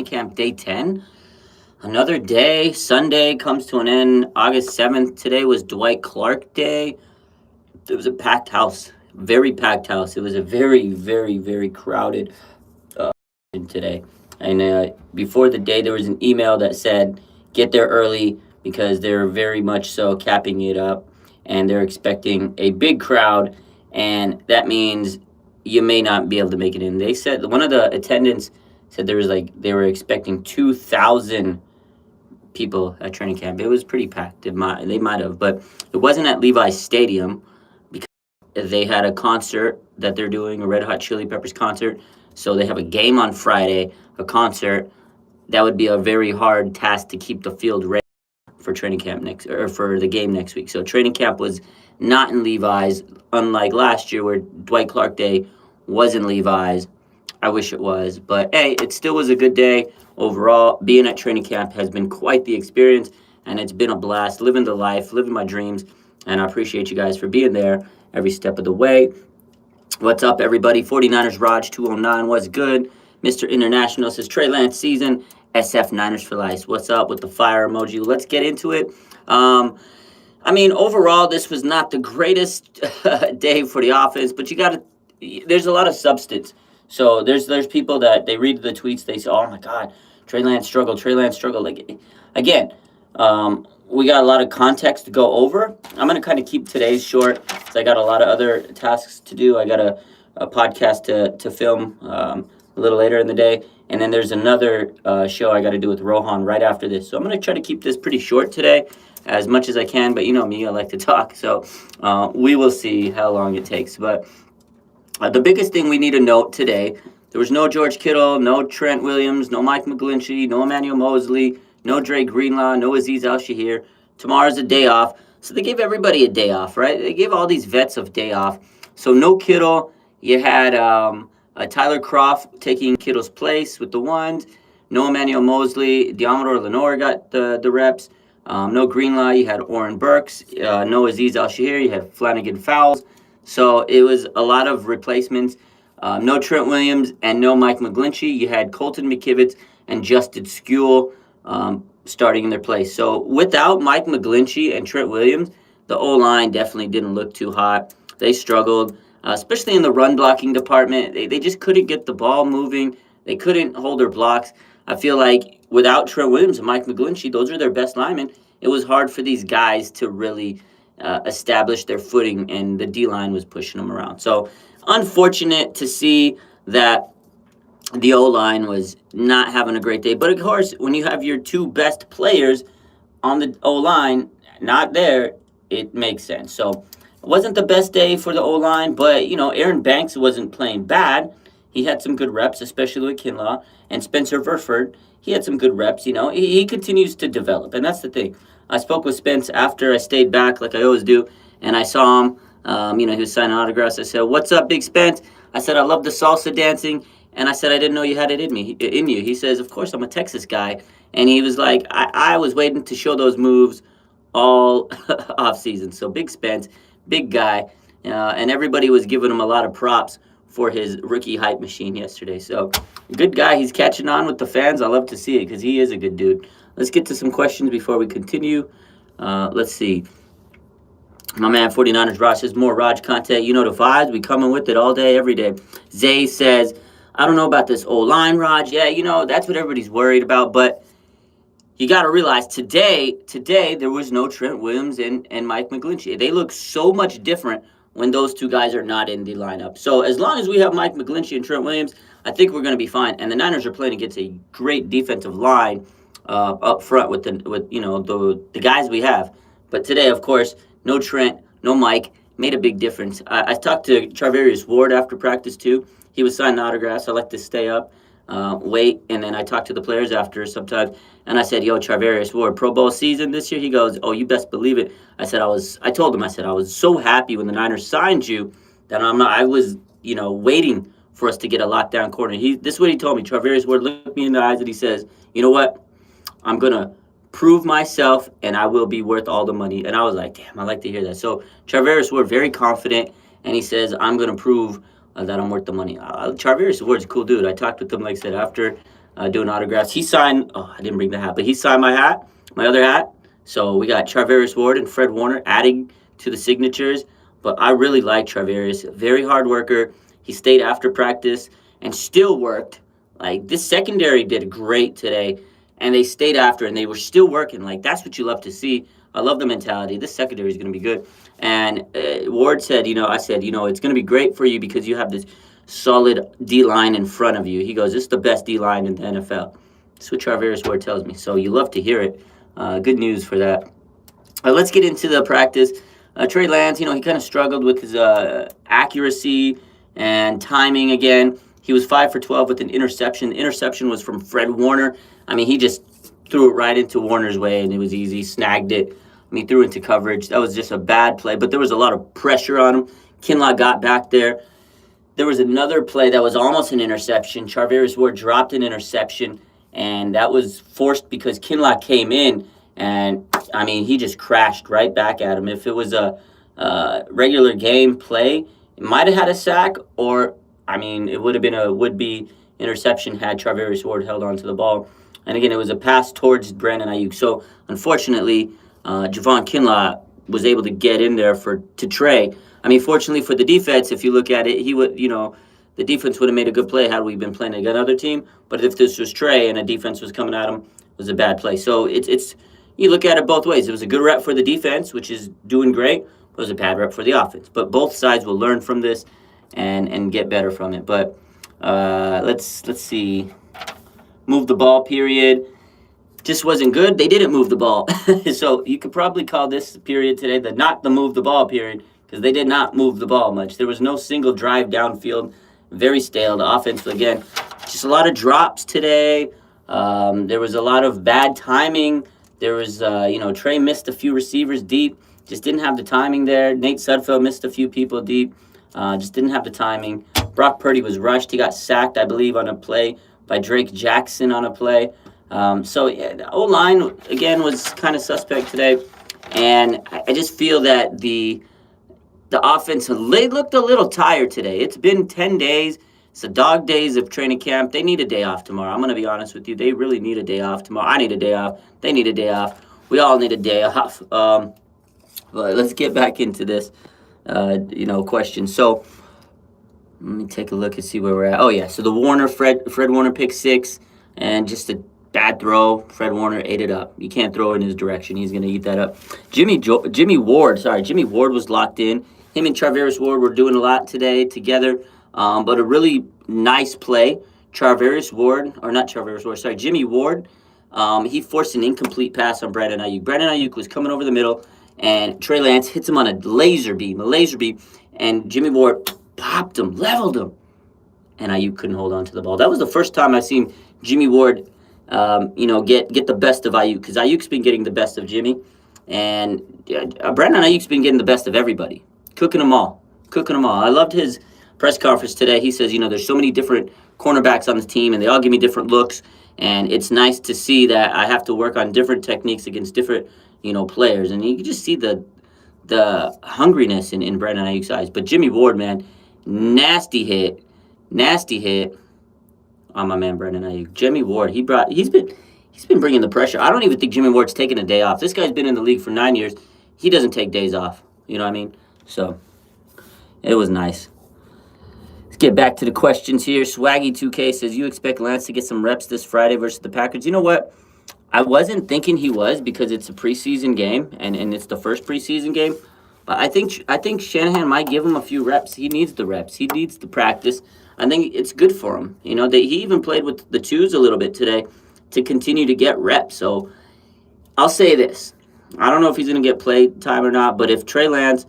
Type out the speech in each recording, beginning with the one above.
camp day 10. Another day, Sunday comes to an end. August 7th. Today was Dwight Clark Day. It was a packed house, very packed house. It was a very, very, very crowded today. And before the day, there was an email that said, get there early because they're very much so capping it up and they're expecting a big crowd. And that means you may not be able to make it in. They said one of the attendants said there was like they were expecting 2,000 people at training camp. It was pretty packed. They might have, but it wasn't at Levi's Stadium because they had a concert that they're doing, a Red Hot Chili Peppers concert. So they have a game on Friday, a concert. That would be a very hard task to keep the field ready for training camp for the game next week. So training camp was not in Levi's, unlike last year where Dwight Clark Day was in Levi's. I wish it was, but hey, it still was a good day overall. Being at training camp has been quite the experience, and it's been a blast living the life, living my dreams, and I appreciate you guys for being there every step of the way. What's up, everybody? 49ers Raj 209, what's good? Mr. International says Trey Lance season, SF Niners for life. What's up with the fire emoji? Let's get into it. Overall, this was not the greatest day for the offense, but there's a lot of substance. So there's people that they read the tweets, they say, oh my God, Trey Lance struggled. Like, again, we got a lot of context to go over. I'm going to kind of keep today's short because I got a lot of other tasks to do. I got a podcast to film a little later in the day. And then there's another show I got to do with Rohan right after this. So I'm going to try to keep this pretty short today as much as I can. But you know me, I like to talk. So we will see how long it takes. But the biggest thing we need to note today, there was no George Kittle, no Trent Williams, no Mike McGlinchey, no Emmanuel Mosley, no Dre Greenlaw, no Azeez Al-Shahir. Tomorrow's a day off. So they gave everybody a day off, right? They gave all these vets a day off. So no Kittle. You had Tyler Kroft taking Kittle's place with the ones. No Emmanuel Mosley. Deommodore Lenoir got the reps. No Greenlaw. You had Oren Burks. No Azeez Al-Shahir. You had Flanagan Fowles. So it was a lot of replacements. No Trent Williams and no Mike McGlinchey. You had Colton McKivitz and Justin Skule starting in their place. So without Mike McGlinchey and Trent Williams, the O-line definitely didn't look too hot. They struggled, especially in the run blocking department. They just couldn't get the ball moving. They couldn't hold their blocks. I feel like without Trent Williams and Mike McGlinchey, those are their best linemen. It was hard for these guys to really establish their footing, and the D-line was pushing them around. So unfortunate to see that the O-line was not having a great day. But of course, when you have your two best players on the O-line not there, it makes sense. So it wasn't the best day for the O-line, but, Aaron Banks wasn't playing bad. He had some good reps, especially with Kinlaw. And Spencer Verford, he had some good reps. He continues to develop, and that's the thing. I spoke with Spence after I stayed back, like I always do, and I saw him. He was signing autographs. I said, "What's up, Big Spence?" I said, "I love the salsa dancing," and I said, "I didn't know you had it in you." He says, "Of course, I'm a Texas guy," and he was like, "I was waiting to show those moves all off season." So Big Spence, big guy, and everybody was giving him a lot of props for his rookie hype machine yesterday. So good guy. He's catching on with the fans. I love to see it because he is a good dude. Let's get to some questions before we continue. Let's see. My man 49ers Raj says, more Raj content. You know the vibes. We coming with it all day, every day. Zay says, I don't know about this O-line, Raj. Yeah, that's what everybody's worried about. But you got to realize today there was no Trent Williams and Mike McGlinchey. They look so much different when those two guys are not in the lineup. So as long as we have Mike McGlinchey and Trent Williams, I think we're going to be fine. And the Niners are playing against a great defensive line up front with the guys we have. But today, of course, no Trent, no Mike, made a big difference. I talked to Charvarius Ward after practice too. He was signing autographs. I like to stay up, wait, and then I talk to the players after sometimes. And I said, "Yo, Charvarius Ward, Pro Bowl season this year." He goes, "Oh, you best believe it." I told him, I was so happy when the Niners signed you that I was waiting for us to get a lockdown corner. This is what he told me. Charvarius Ward looked me in the eyes and he says, "You know what? I'm going to prove myself and I will be worth all the money." And I was like, damn, I like to hear that. So Charvarius Ward, very confident, and he says, "I'm going to prove that I'm worth the money." Charvarius Ward's a cool dude. I talked with him, like I said, after doing autographs. He signed. Oh, I didn't bring the hat, but he signed my hat, my other hat. So we got Charvarius Ward and Fred Warner adding to the signatures. But I really like Charvarius. Very hard worker. He stayed after practice and still worked. Like this secondary did great today, and they stayed after and they were still working. Like that's what you love to see. I love the mentality. This secondary is going to be good. And Ward said, I said, it's going to be great for you because you have this solid D line in front of you. He goes, this is the best D line in the NFL. That's what Charvarius Ward tells me. So you love to hear it. Good news for that. Let's get into the practice. Trey Lance, he kind of struggled with his accuracy and timing again. He was 5 for 12 with an interception. The interception was from Fred Warner. I mean, he just threw it right into Warner's way, and it was easy. Snagged it. He threw into coverage. That was just a bad play, but there was a lot of pressure on him. Kinlaw got back there. There was another play that was almost an interception. Charvarius Ward dropped an interception, and that was forced because Kinlaw came in, and, he just crashed right back at him. If it was a regular game play, it might have had a sack, or, it would have been a would-be interception had Charvarius Ward held onto the ball. And again, it was a pass towards Brandon Ayuk. So, unfortunately, Javon Kinlaw was able to get in there to Trey. Fortunately for the defense, if you look at it, he would, the defense would have made a good play had we been playing against another team. But if this was Trey and a defense was coming at him, it was a bad play. So it's you look at it both ways. It was a good rep for the defense, which is doing great. It was a bad rep for the offense. But both sides will learn from this and get better from it. But let's see. Move the ball period. Just wasn't good. They didn't move the ball. So you could probably call this period today not the move the ball period, because they did not move the ball much. There was no single drive downfield. Very stale. The offense, again, just a lot of drops today. There was a lot of bad timing. There was, Trey missed a few receivers deep. Just didn't have the timing there. Nate Sudfeld missed a few people deep. Just didn't have the timing. Brock Purdy was rushed. He got sacked, I believe, on a play by Drake Jackson on a play. The O-line, again, was kind of suspect today. And I just feel that the offense, they looked a little tired today. It's been 10 days. It's the dog days of training camp. They need a day off tomorrow. I'm going to be honest with you. They really need a day off tomorrow. I need a day off. They need a day off. We all need a day off. But let's get back into this, question. So let me take a look and see where we're at. Oh, yeah. So the Fred Warner pick 6, and just a bad throw. Fred Warner ate it up. You can't throw in his direction. He's going to eat that up. Jimmy Ward was locked in. Him and Charvarius Ward were doing a lot today together, but a really nice play. Jimmy Ward, he forced an incomplete pass on Brandon Ayuk. Brandon Ayuk was coming over the middle, and Trey Lance hits him on a laser beam, and Jimmy Ward popped him, leveled him, and Ayuk couldn't hold on to the ball. That was the first time I've seen Jimmy Ward, get the best of Ayuk, because Ayuk's been getting the best of Jimmy, and Brandon Ayuk's been getting the best of everybody, cooking them all. I loved his press conference today. He says, there's so many different cornerbacks on the team, and they all give me different looks, and it's nice to see that I have to work on different techniques against different, players, and you can just see the hungriness in Brandon Ayuk's eyes. But Jimmy Ward, man, nasty hit on my man Brandon Ayuk. Jimmy Ward, he's been bringing the pressure. I don't even think Jimmy Ward's taking a day off. This guy's been in the league for 9 years. He doesn't take days off. You know what I mean? So it was nice. Let's get back to the questions here. Swaggy2K says, you expect Lance to get some reps this Friday versus the Packers? You know what? I wasn't thinking he was, because it's a preseason game, and it's the first preseason game. But I think Shanahan might give him a few reps. He needs the reps. He needs the practice. I think it's good for him. He even played with the twos a little bit today to continue to get reps. So I'll say this. I don't know if he's going to get play time or not, but if Trey Lance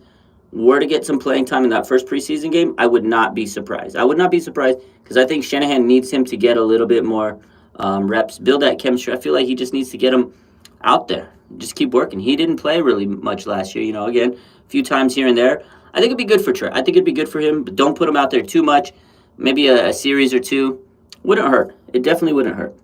were to get some playing time in that first preseason game, I would not be surprised. Because I think Shanahan needs him to get a little bit more reps, build that chemistry. I feel like he just needs to get him out there. Just keep working. He didn't play really much last year, again, a few times here and there. I think it'd be good for Trey. I think it'd be good for him, but don't put him out there too much. Maybe a series or two wouldn't hurt. It definitely wouldn't hurt.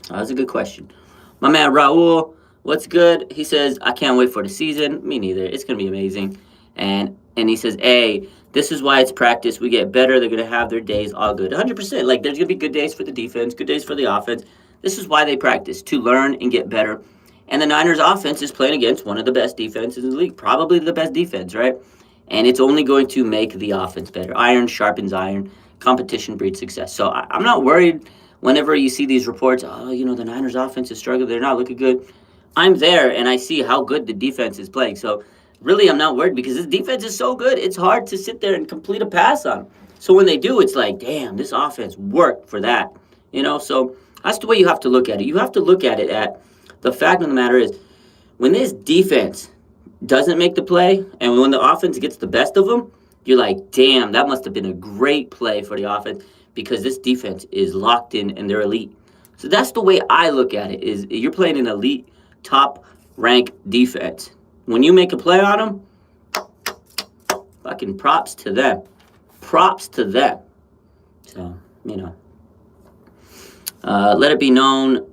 That's a good question. My man Raul, what's good? He says, I can't wait for the season. Me neither. It's going to be amazing. And he says, hey, This is why it's practice. We get better. They're going to have their days all good. 100%. Like, there's going to be good days for the defense, good days for the offense. This is why they practice, to learn and get better. And the Niners offense is playing against one of the best defenses in the league, probably the best defense, right? And it's only going to make the offense better. Iron sharpens iron. Competition breeds success. So I'm not worried whenever you see these reports, oh, the Niners offense is struggling. They're not looking good. I'm there and I see how good the defense is playing. So really, I'm not worried because this defense is so good. It's hard to sit there and complete a pass on them. So when they do, it's like, damn, this offense worked for that. So that's the way you have to look at it. You have to look at it at the fact of the matter is when this defense doesn't make the play and when the offense gets the best of them, you're like, damn, that must have been a great play for the offense because this defense is locked in and they're elite. So that's the way I look at it is you're playing an elite, top-ranked defense. When you make a play on them, fucking props to them. Props to them. So, let it be known,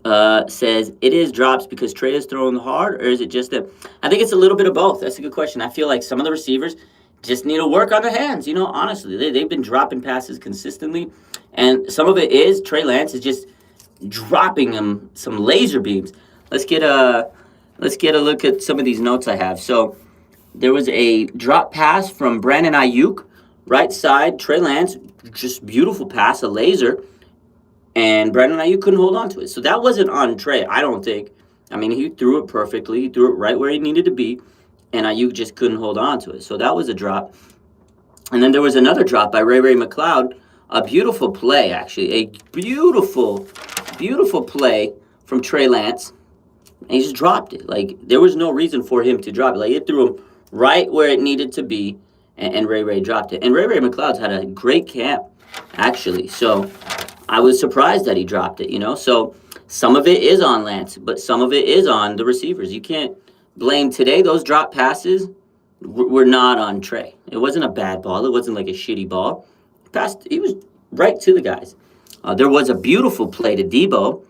says, it is drops because Trey is throwing hard, or is it just that? I think it's a little bit of both. That's a good question. I feel like some of the receivers just need to work on their hands. Honestly, they've been dropping passes consistently, and some of it is Trey Lance is just dropping them some laser beams. Let's get a look at some of these notes I have. So there was a drop pass from Brandon Ayuk, right side. Trey Lance, just beautiful pass, a laser. And Brandon Ayuk couldn't hold on to it. So that wasn't on Trey, I don't think. I mean, he threw it perfectly. He threw it right where he needed to be. And Ayuk just couldn't hold on to it. So that was a drop. And then there was another drop by Ray McCloud. A beautiful play, actually. A beautiful, beautiful play from Trey Lance. And he just dropped it. Like, there was no reason for him to drop it. Like, it threw him right where it needed to be. And Ray dropped it. And Ray McCloud's had a great camp, actually. So I was surprised that he dropped it, So some of it is on Lance, but some of it is on the receivers. You can't blame today. Those drop passes were not on Trey. It wasn't a bad ball. It wasn't like a shitty ball. He was right to the guys. There was a beautiful play to Debo.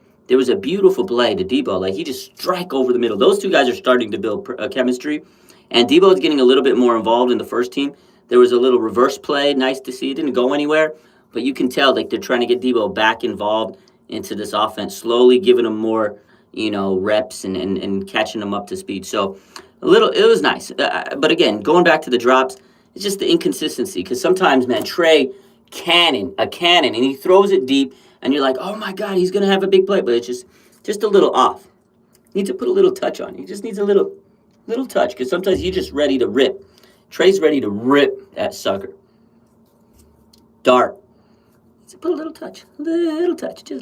Like, he just strike over the middle. Those two guys are starting to build chemistry. And Debo's getting a little bit more involved in the first team. There was a little reverse play. Nice to see. It didn't go anywhere. But you can tell, like, they're trying to get Debo back involved into this offense, slowly giving him more, reps and catching him up to speed. So it was nice. But again, going back to the drops, it's just the inconsistency. Because sometimes, man, Trey, a cannon, and he throws it deep, and you're like, oh, my God, he's going to have a big play. But it's just a little off. You need to put a little touch on it. He just needs a little touch, because sometimes you're just ready to rip. Trey's ready to rip that sucker. Dart. So put a little touch, just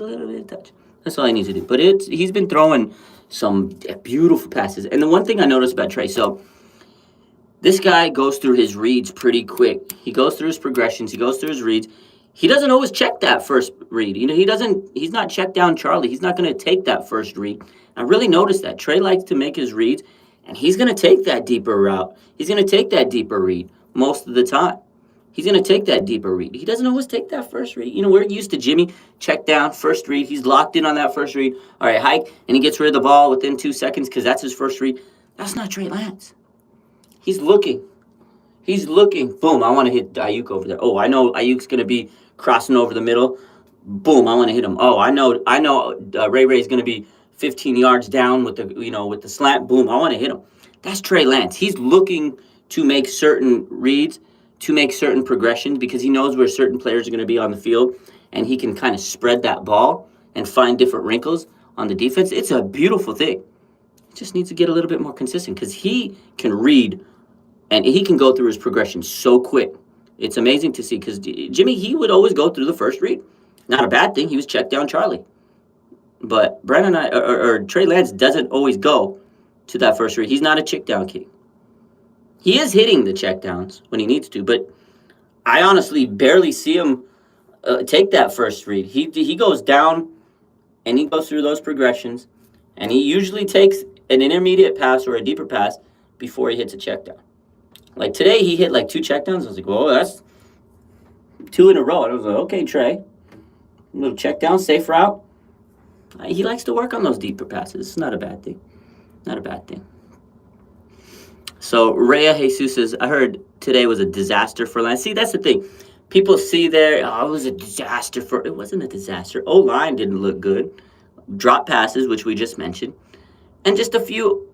a little bit of touch. That's all I need to do. But he's been throwing some beautiful passes. And the one thing I noticed about Trey, so this guy goes through his reads pretty quick. He goes through his progressions. He goes through his reads. He doesn't always check that first read. He's not check down Charlie. He's not going to take that first read. I really noticed that. Trey likes to make his reads, and he's going to take that deeper route. He's going to take that deeper read most of the time. He's going to take that deeper read. He doesn't always take that first read. We're used to Jimmy, check down, first read. He's locked in on that first read. All right, hike, and he gets rid of the ball within 2 seconds because that's his first read. That's not Trey Lance. He's looking. Boom, I want to hit Ayuk over there. Oh, I know Ayuk's going to be crossing over the middle. Boom, I want to hit him. Oh, I know Ray's going to be 15 yards down with the slant. Boom, I want to hit him. That's Trey Lance. He's looking to make certain reads, to make certain progressions, because he knows where certain players are going to be on the field, and he can kind of spread that ball and find different wrinkles on the defense. It's a beautiful thing. He just needs to get a little bit more consistent because he can read and he can go through his progression so quick. It's amazing to see because Jimmy, he would always go through the first read. Not a bad thing. He was check down Charlie. But Brandon or Trey Lance doesn't always go to that first read. He's not a check down king. He is hitting the checkdowns when he needs to, but I honestly barely see him take that first read. He goes down, and he goes through those progressions, and he usually takes an intermediate pass or a deeper pass before he hits a checkdown. Like today, he hit like 2 checkdowns. I was like, whoa, that's 2 in a row. And I was like, okay, Trey, a little checkdown, safe route. He likes to work on those deeper passes. It's not a bad thing. Not a bad thing. So Rhea Jesus says, I heard today was a disaster for line. See, that's the thing. People see there, oh, it was a disaster for. It wasn't a disaster. O line didn't look good. Drop passes, which we just mentioned, and just a few,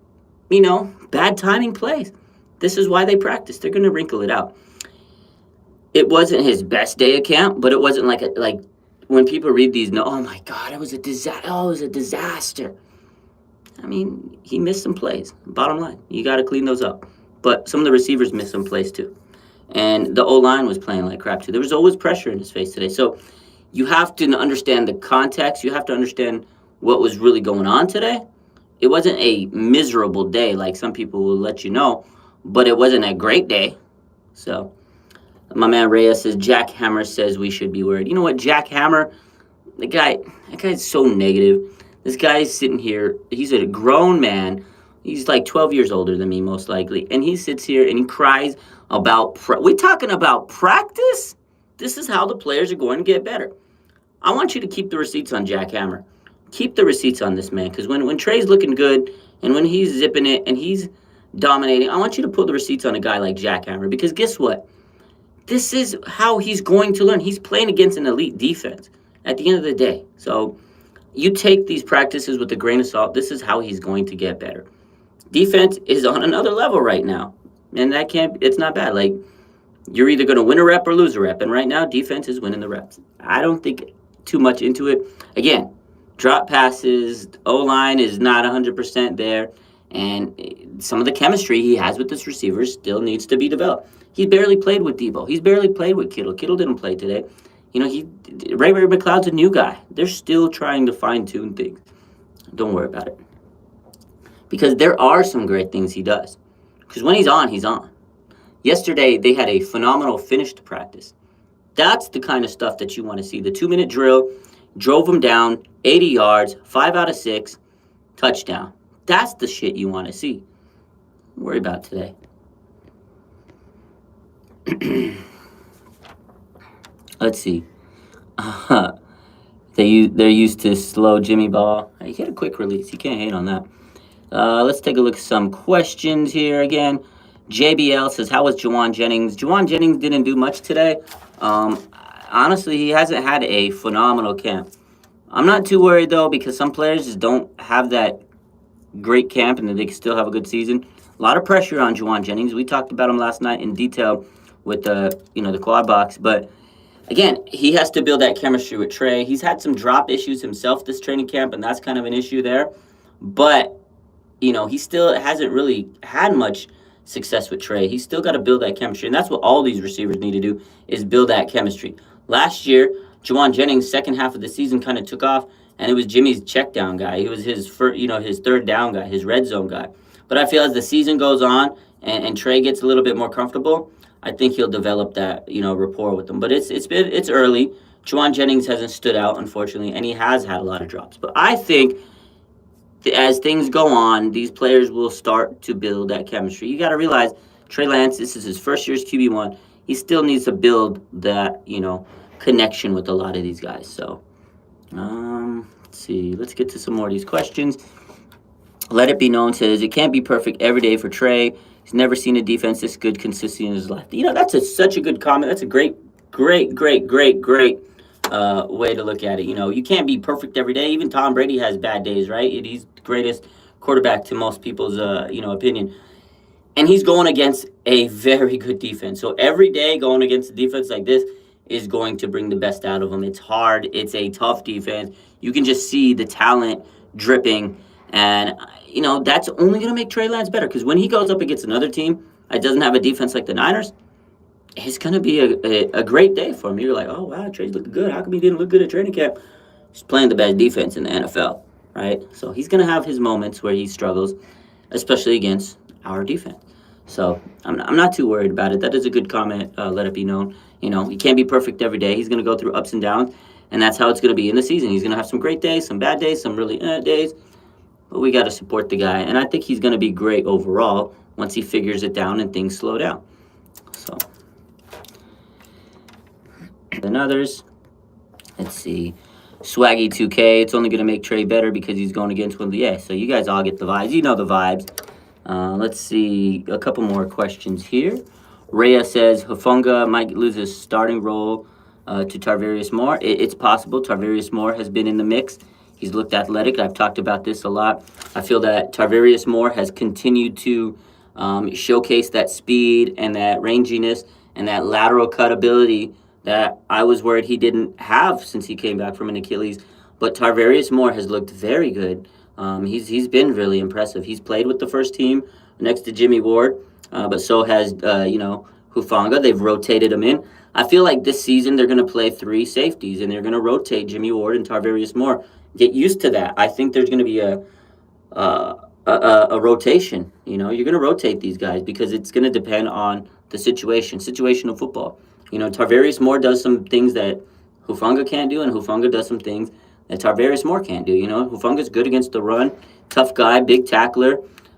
bad timing plays. This is why they practice. They're going to wrinkle it out. It wasn't his best day of camp, but it wasn't like when people read these. No, oh my God, it was a disaster. Oh, it was a disaster. I mean, he missed some plays. Bottom line, you got to clean those up. But some of the receivers missed some plays too, and the O line was playing like crap too. There was always pressure in his face today. So you have to understand the context. You have to understand what was really going on today. It wasn't a miserable day like some people will let you know, but it wasn't a great day. So my man Reyes says, Jack Hammer says we should be worried. You know what, Jack Hammer, that guy's so negative. This guy's sitting here. He's a grown man. He's like 12 years older than me, most likely. And he sits here and he cries about, we're talking about practice? This is how the players are going to get better. I want you to keep the receipts on Jack Hammer. Keep the receipts on this man. Because when Trey's looking good and when he's zipping it and he's dominating, I want you to put the receipts on a guy like Jack Hammer. Because guess what? This is how he's going to learn. He's playing against an elite defense at the end of the day. So you take these practices with a grain of salt. This is how he's going to get better. Defense is on another level right now. And it's not bad. Like, you're either going to win a rep or lose a rep. And right now, defense is winning the reps. I don't think too much into it. Again, drop passes, O-line is not 100% there. And some of the chemistry he has with his receivers still needs to be developed. He barely played with Debo. He's barely played with Kittle. Kittle didn't play today. Ray McLeod's a new guy. They're still trying to fine-tune things. Don't worry about it. Because there are some great things he does. Because when he's on, he's on. Yesterday, they had a phenomenal finish to practice. That's the kind of stuff that you want to see. The 2-minute drill, drove him down, 80 yards, 5 out of 6, touchdown. That's the shit you want to see. Don't worry about today. Let's see. They're used to slow Jimmy ball. He had a quick release. You can't hate on that. Let's take a look at some questions here again. JBL says, how was Juwan Jennings? Juwan Jennings didn't do much today. Honestly, he hasn't had a phenomenal camp. I'm not too worried, though, because some players just don't have that great camp and then they can still have a good season. A lot of pressure on Juwan Jennings. We talked about him last night in detail with the quad box. But, again, he has to build that chemistry with Trey. He's had some drop issues himself this training camp, and that's kind of an issue there. But, he still hasn't really had much success with Trey. He's still got to build that chemistry, and that's what all these receivers need to do is build that chemistry. Last year, Juwan Jennings' second half of the season kind of took off, and it was Jimmy's check down guy. He was his his third down guy, his red zone guy. But I feel as the season goes on and Trey gets a little bit more comfortable, I think he'll develop that rapport with them. But it's early. Juwan Jennings hasn't stood out, unfortunately, and he has had a lot of drops. But I think as things go on, these players will start to build that chemistry. You got to realize Trey Lance, this is his first year as QB1. He still needs to build that, connection with a lot of these guys. So, let's see. Let's get to some more of these questions. Let It Be Known says, it can't be perfect every day for Trey. He's never seen a defense this good consistently in his life. That's such a good comment. That's a great way to look at it. You can't be perfect every day. Even Tom Brady has bad days, right? He's the greatest quarterback to most people's, opinion. And he's going against a very good defense. So every day going against a defense like this is going to bring the best out of him. It's hard. It's a tough defense. You can just see the talent dripping. And, that's only going to make Trey Lance better. Because when he goes up against another team that doesn't have a defense like the Niners, it's going to be a great day for him. You're like, oh, wow, Trey's looking good. How come he didn't look good at training camp? He's playing the best defense in the NFL, right? So he's going to have his moments where he struggles, especially against our defense. So I'm not too worried about it. That is a good comment. Let it be known. He can't be perfect every day. He's going to go through ups and downs, and that's how it's going to be in the season. He's going to have some great days, some bad days, some really days. But we got to support the guy, and I think he's going to be great overall once he figures it down and things slow down. So, and others, let's see. Swaggy 2K, it's only going to make Trey better because he's going against one of the, so you guys all get the vibes. You know the vibes. Let's see a couple more questions here. Rhea says Hufunga might lose his starting role to Tarvarius Moore. It's possible. Tarvarius Moore has been in the mix. He's looked athletic. I've talked about this a lot. I feel that Tarvarius Moore has continued to showcase that speed and that ranginess and that lateral cut ability that I was worried he didn't have since he came back from an Achilles. But Tarvarius Moore has looked very good. He's been really impressive. He's played with the first team next to Jimmy Ward, but so has Hufanga. They've rotated him in. I feel like this season they're going to play 3 safeties and they're going to rotate Jimmy Ward and Tarvarius Moore. Get used to that. I think there's going to be a rotation. You're going to rotate these guys because it's going to depend on the situational football. Tarvarius Moore does some things that Hufanga can't do, and Hufanga does some things that Tarvarius Moore can't do. Hufanga's good against the run, tough guy, big tackler.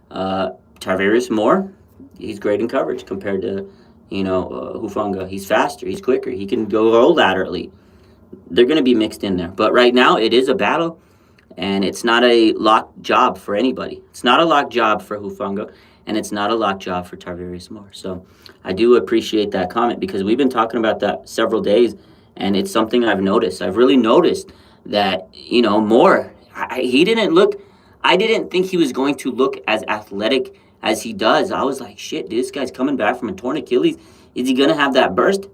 Tarvarius Moore, he's great in coverage compared to, Hufanga. He's faster, he's quicker, he can go laterally. They're going to be mixed in there. But right now, it is a battle, and it's not a locked job for anybody. It's not a locked job for Hufanga, and it's not a locked job for Tarvarius Moore. So I do appreciate that comment because we've been talking about that several days, and it's something I've noticed. I've really noticed that, Moore, he didn't look, I didn't think he was going to look as athletic as he does. I was like, shit, this guy's coming back from a torn Achilles. Is he going to have that burst?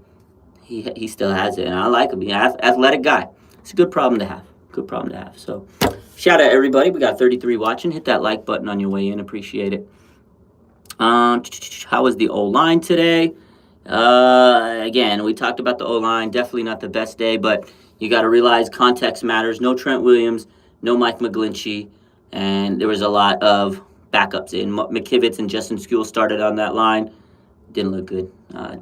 He still has it, and I like him. He's an athletic guy. It's a good problem to have. Good problem to have. So shout out everybody. We got 33 watching. Hit that like button on your way in. Appreciate it. How was the O-line today? Again, we talked about the O-line. Definitely not the best day, but you got to realize context matters. No Trent Williams, no Mike McGlinchey, and there was a lot of backups in. McKivitz and Justin Skule started on that line. Didn't look good.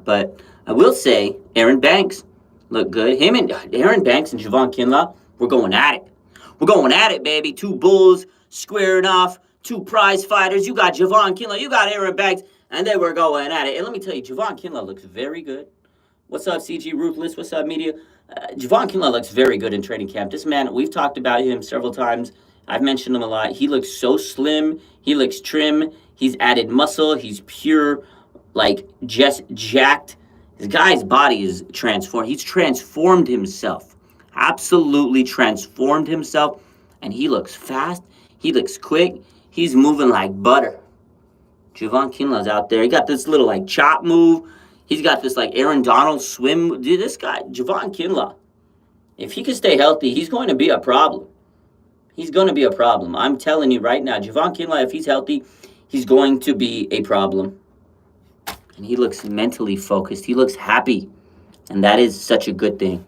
But I will say Aaron Banks looked good. Him and Aaron Banks and Javon Kinlaw, we're going at it. We're going at it, baby. 2 bulls squaring off, 2 prize fighters. You got Javon Kinlaw, you got Aaron Banks, and they were going at it. And let me tell you, Javon Kinlaw looks very good. What's up, CG Ruthless? What's up, media? Javon Kinlaw looks very good in training camp. This man, we've talked about him several times. I've mentioned him a lot. He looks so slim. He looks trim. He's added muscle. He's pure, just jacked. This guy's body is transformed. He's transformed himself. Absolutely transformed himself. And he looks fast. He looks quick. He's moving like butter. Javon Kinlaw's out there. He got this little, chop move. He's got this, Aaron Donald swim. Dude, this guy, Javon Kinlaw, if he can stay healthy, he's going to be a problem. He's going to be a problem. I'm telling you right now, Javon Kinlaw, if he's healthy, he's going to be a problem. And he looks mentally focused. He looks happy. And that is such a good thing.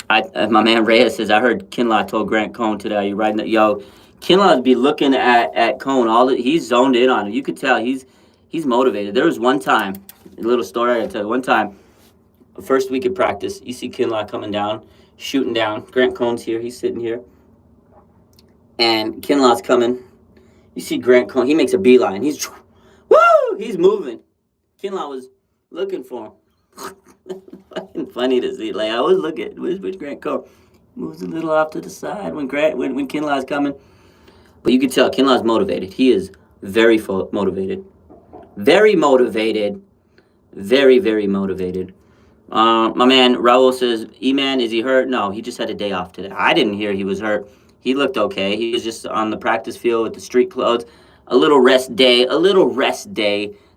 My man Reyes says, I heard Kinlaw told Grant Cohn today, are you riding that? Yo, Kinlaw would be looking at Cohn. He's zoned in on him. You could tell he's motivated. There was one time, a little story I gotta tell you. One time, first week of practice, you see Kinlaw coming down, shooting down. Grant Cohn's here. He's sitting here. And Kinlaw's coming. You see Grant Cohn. He makes a beeline. He's moving. Kinlaw was looking for him. Fucking funny to see. I always look at which Grant Cohn moves a little off to the side when Kinlaw's coming. But you can tell Kinlaw's motivated. He is very motivated. Very motivated. Very, very motivated. My man Raul says, E-Man, is he hurt? No, he just had a day off today. I didn't hear he was hurt. He looked okay. He was just on the practice field with the street clothes. A little rest day.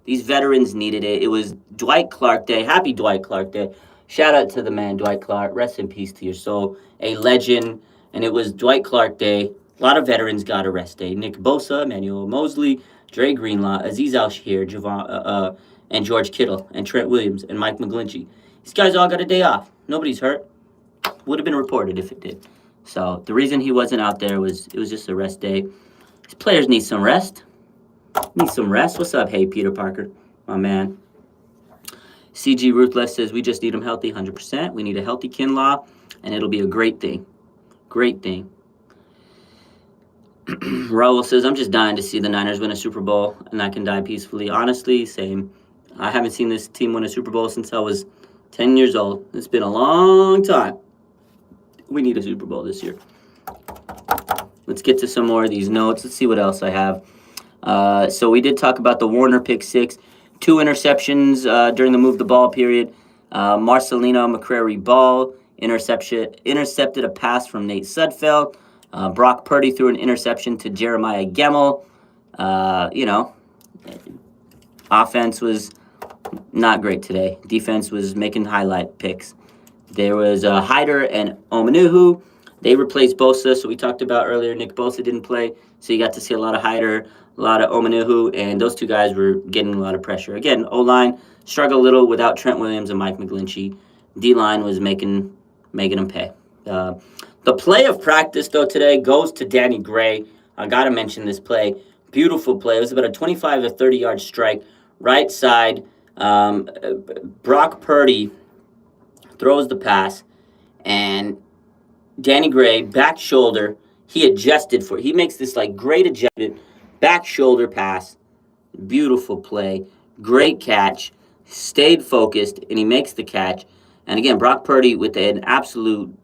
These veterans needed it. It was Dwight Clark Day. Happy Dwight Clark Day. Shout out to the man, Dwight Clark. Rest in peace to your soul. A legend. And it was Dwight Clark Day. A lot of veterans got a rest day. Nick Bosa, Emmanuel Mosley, Dre Greenlaw, Aziz Al-Shahir, and George Kittle, and Trent Williams, and Mike McGlinchey. These guys all got a day off. Nobody's hurt. Would have been reported if it did. So the reason he wasn't out there was it was just a rest day. These players need some rest. What's up, hey, Peter Parker, my man? CG Ruthless says, we just need him healthy 100%. We need a healthy Kinlaw, and it'll be a great thing. Great thing. Raul says, I'm just dying to see the Niners win a Super Bowl, and I can die peacefully. Honestly, same. I haven't seen this team win a Super Bowl since I was 10 years old. It's been a long time. We need a Super Bowl this year. Let's get to some more of these notes. Let's see what else I have. So we did talk about the Warner pick six, two interceptions during the move the ball period. Marcelino McCrary Ball intercepted a pass from Nate Sudfeld. Brock Purdy threw an interception to Jeremiah Gemmel. Offense was not great today. Defense was making highlight picks. There was Hyder and Omanuhu. They replaced Bosa, so we talked about earlier. Nick Bosa didn't play, so you got to see a lot of Hyder, a lot of Omanuhu, and those two guys were getting a lot of pressure. Again, O-line struggled a little without Trent Williams and Mike McGlinchey. D-line was making them pay. The play of practice, though, today goes to Danny Gray. I got to mention this play. Beautiful play. It was about a 25 to 30-yard strike, right side. Brock Purdy throws the pass, and Danny Gray, back shoulder, he adjusted for it. He makes this great adjustment, back shoulder pass. Beautiful play. Great catch. Stayed focused, and he makes the catch. And again, Brock Purdy with an absolute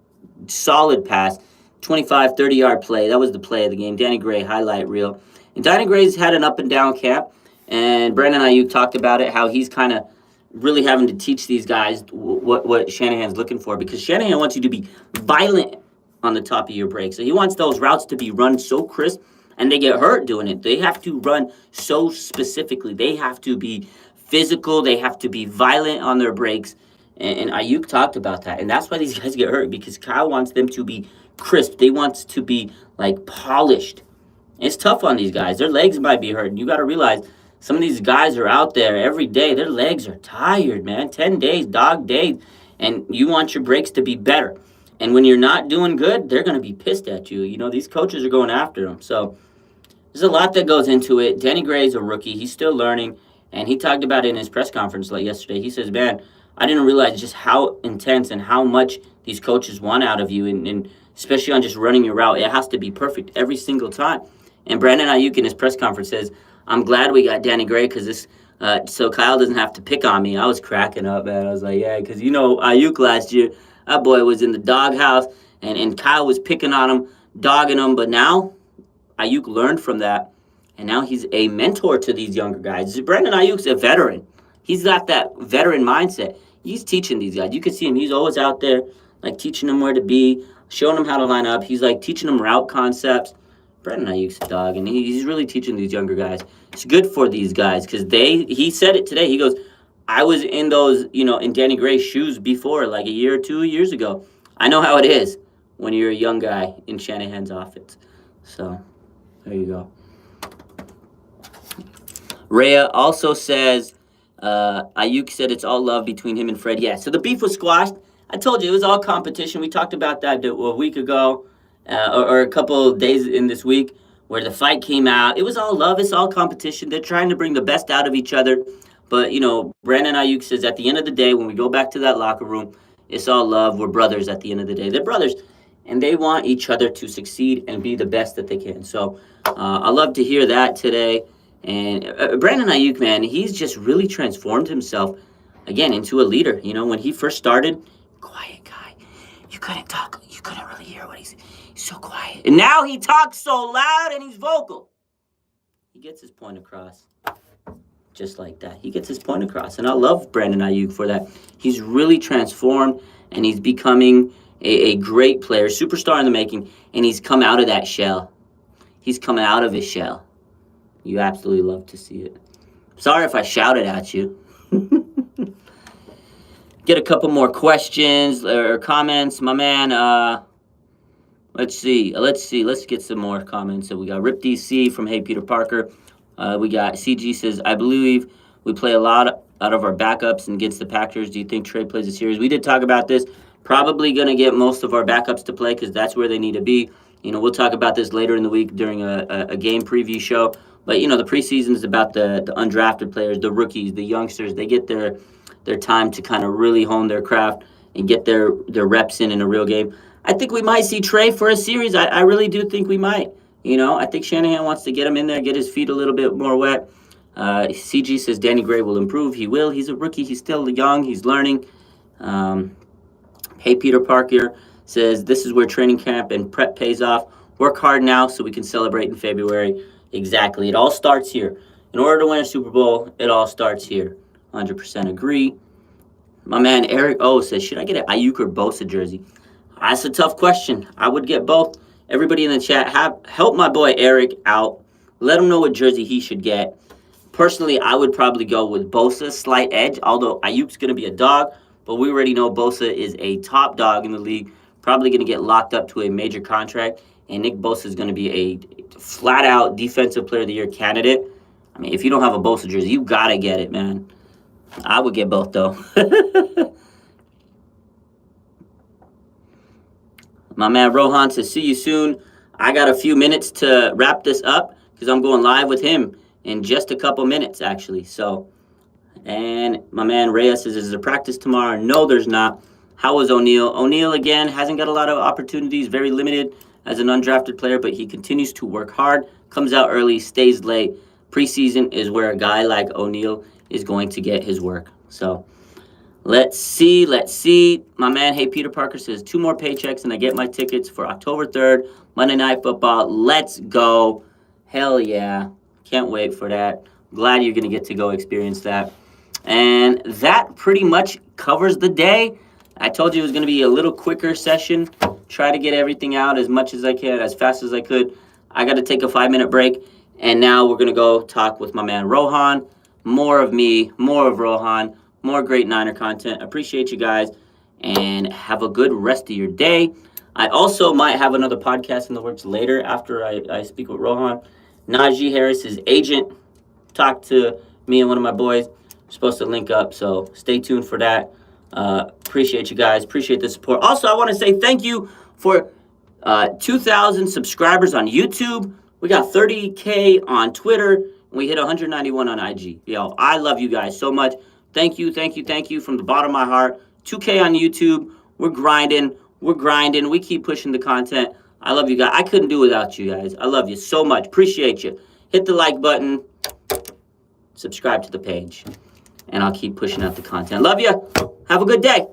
solid pass, 25, 30-yard play. That was the play of the game. Danny Gray, highlight reel. And Danny Gray's had an up-and-down camp, and Brandon Ayuk talked about it, how he's kind of really having to teach these guys what Shanahan's looking for, because Shanahan wants you to be violent on the top of your break. So he wants those routes to be run so crisp, and they get hurt doing it. They have to run so specifically. They have to be physical. They have to be violent on their breaks. And Ayuk talked about that. And that's why these guys get hurt, because Kyle wants them to be crisp. They want to be polished. It's tough on these guys. Their legs might be hurting. You got to realize some of these guys are out there every day. Their legs are tired, man. 10 days, dog days. And you want your breaks to be better. And when you're not doing good, they're going to be pissed at you. These coaches are going after them. So there's a lot that goes into it. Danny Gray's a rookie. He's still learning. And he talked about it in his press conference yesterday. He says, man, I didn't realize just how intense and how much these coaches want out of you. And especially on just running your route. It has to be perfect every single time. And Brandon Ayuk in his press conference says, I'm glad we got Danny Gray because so Kyle doesn't have to pick on me. I was cracking up, man. I was like, yeah, because Ayuk last year, that boy was in the doghouse, and Kyle was picking on him, dogging him. But now Ayuk learned from that, and now he's a mentor to these younger guys. Brandon Ayuk's a veteran. He's got that veteran mindset. He's teaching these guys. You can see him. He's always out there, teaching them where to be, showing them how to line up. He's teaching them route concepts. Brandon Ayuk's a dog, and he's really teaching these younger guys. It's good for these guys because he said it today. He goes, I was in those, in Danny Gray's shoes before, a year or 2 years ago. I know how it is when you're a young guy in Shanahan's offense. So, there you go. Rhea also says, Ayuk said it's all love between him and Fred. Yeah, so the beef was squashed. I told you, it was all competition. We talked about that a week ago. Or a couple of days in this week where the fight came out. It was all love. It's all competition. They're trying to bring the best out of each other. But, Brandon Ayuk says at the end of the day, when we go back to that locker room, it's all love. We're brothers at the end of the day. They're brothers, and they want each other to succeed and be the best that they can. So I love to hear that today. And Brandon Ayuk, man, he's just really transformed himself, again, into a leader. When he first started, quiet guy. You couldn't talk. You couldn't really hear what he's so quiet. And now he talks so loud and he's vocal. He gets his point across. Just like that. He gets his point across. And I love Brandon Ayuk for that. He's really transformed and he's becoming a great player, superstar in the making, and he's come out of that shell. He's coming out of his shell. You absolutely love to see it. Sorry if I shouted at you. Get a couple more questions or comments. My man, let's see. Let's get some more comments. So we got Rip DC from Hey Peter Parker. We got CG says, I believe we play a lot out of our backups and against the Packers. Do you think Trey plays a series? We did talk about this. Probably going to get most of our backups to play because that's where they need to be. We'll talk about this later in the week during a game preview show. But, the preseason is about the undrafted players, the rookies, the youngsters. They get their time to kind of really hone their craft and get their reps in a real game. I think we might see Trey for a series. I really do think we might. I think Shanahan wants to get him in there, get his feet a little bit more wet. CG says Danny Gray will improve. He will. He's a rookie. He's still young. He's learning. Hey Peter Parker says this is where training camp and prep pays off. Work hard now so we can celebrate in February. Exactly. It all starts here. In order to win a Super Bowl, it all starts here. 100% agree. My man Eric O says, should I get an Ayuk or Bosa jersey? That's a tough question. I would get both. Everybody in the chat, help my boy Eric out. Let him know what jersey he should get. Personally, I would probably go with Bosa, slight edge, although Ayuk's going to be a dog, but we already know Bosa is a top dog in the league, probably going to get locked up to a major contract, and Nick Bosa is going to be a flat-out Defensive Player of the Year candidate. I mean, if you don't have a Bosa jersey, you got to get it, man. I would get both, though. My man Rohan says, see you soon. I got a few minutes to wrap this up because I'm going live with him in just a couple minutes, actually. So, and my man Reyes says, is there practice tomorrow? No, there's not. How was O'Neal? O'Neal, again, hasn't got a lot of opportunities, very limited as an undrafted player, but he continues to work hard, comes out early, stays late. Preseason is where a guy like O'Neal is going to get his work. So, let's see. My man, Hey Peter Parker says, 2 more paychecks and I get my tickets for October 3rd, Monday Night Football. Let's go. Hell yeah. Can't wait for that. Glad you're going to get to go experience that. And that pretty much covers the day. I told you it was going to be a little quicker session. Try to get everything out as much as I can, as fast as I could. I got to take a 5-minute break. And now we're going to go talk with my man Rohan. More of me, more of Rohan, more great Niner content. Appreciate you guys. And have a good rest of your day. I also might have another podcast in the works later after I speak with Rohan. Najee Harris, his agent, talked to me and one of my boys. We're supposed to link up, so stay tuned for that. Appreciate you guys. Appreciate the support. Also, I want to say thank you for 2,000 subscribers on YouTube. We got 30K on Twitter, and we hit 191 on IG. Yo, I love you guys so much. Thank you from the bottom of my heart. 2K on YouTube. We're grinding. We keep pushing the content. I love you guys. I couldn't do without you guys. I love you so much. Appreciate you. Hit the like button. Subscribe to the page. And I'll keep pushing out the content. Love you. Have a good day.